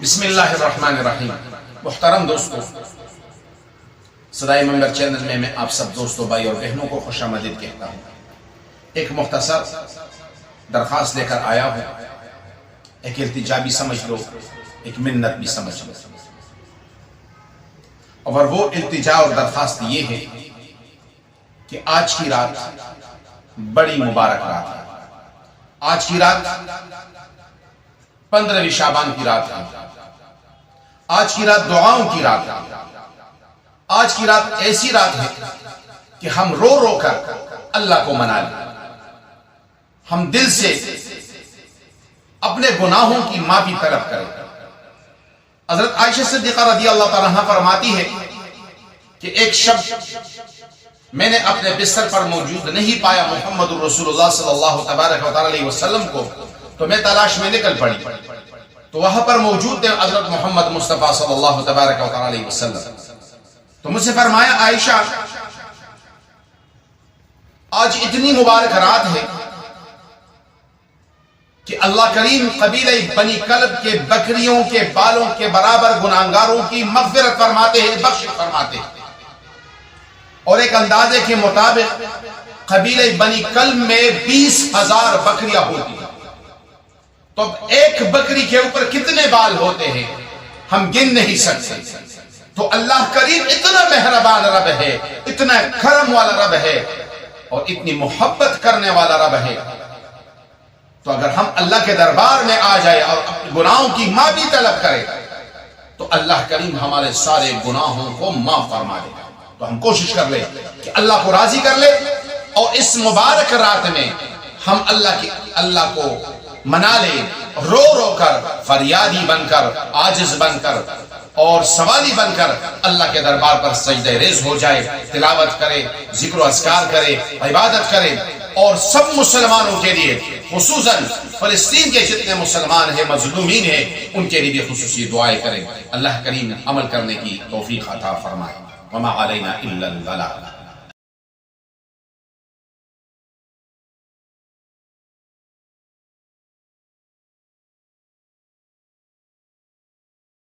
بسم اللہ الرحمن الرحیم۔ محترم دوستو، صدائے منبر چینل میں آپ سب دوستوں، بھائی اور بہنوں کو خوش آمدید کہتا ہوں۔ ایک مختصر درخواست لے کر آیا ہوں، ایک التجا بھی سمجھ لو، ایک منت بھی سمجھ لو، اور وہ التجا اور درخواست یہ ہے کہ آج کی رات بڑی مبارک رات ہے۔ آج کی رات 15 شعبان کی رات ہے۔ آج کی رات دعاؤں کی رات ہے۔ آج کی رات ایسی رات ہے کہ ہم رو رو کر اللہ کو منا لیں، ہم دل سے اپنے گناہوں کی معافی طلب کریں۔ حضرت عائشہ صدیقہ رضی اللہ تعالیٰ عنہا فرماتی ہے کہ ایک شب میں نے اپنے بستر پر موجود نہیں پایا محمد الرسول اللہ صلی اللہ تبارک و تعالی علیہ وسلم کو، تو میں تلاش میں نکل پڑی، تو وہاں پر موجود تھے حضرت محمد مصطفیٰ صلی اللہ تبارک و تعالی علیہ وسلم۔ تو مجھ سے فرمایا، عائشہ آج اتنی مبارک رات ہے کہ اللہ کریم قبیلہ بنی کلب کے بکریوں کے بالوں کے برابر گناہگاروں کی مغفرت فرماتے ہیں، بخش فرماتے ہیں۔ اور ایک اندازے کے مطابق قبیلہ بنی کلب میں 20,000 بکریاں ہوتی ہیں، تو اب ایک بکری کے اوپر کتنے بال ہوتے ہیں ہم گن نہیں سکتے۔ تو اللہ کریم اتنا مہربان رب ہے، اتنا کرم والا رب ہے، اور اتنی محبت کرنے والا رب ہے۔ تو اگر ہم اللہ کے دربار میں آ جائے اور اپنے گناہوں کی معافی طلب کرے تو اللہ کریم ہمارے سارے گناہوں کو معاف فرما دے گا۔ تو ہم کوشش کر لیں کہ اللہ کو راضی کر لے، اور اس مبارک رات میں ہم اللہ کو منا لے، رو رو کر، فریادی بن کر، عاجز بن کر اور سوالی بن کر اللہ کے دربار پر سجدہ ریز ہو جائے، تلاوت کرے، ذکر و اذکار کرے، عبادت کرے، اور سب مسلمانوں کے لیے، خصوصاً فلسطین کے جتنے مسلمان ہیں، مظلومین ہیں، ان کے لیے بھی خصوصی دعائیں کریں۔ اللہ کریم عمل کرنے کی توفیق عطا فرمائے۔ وما علینا الا البلاغ۔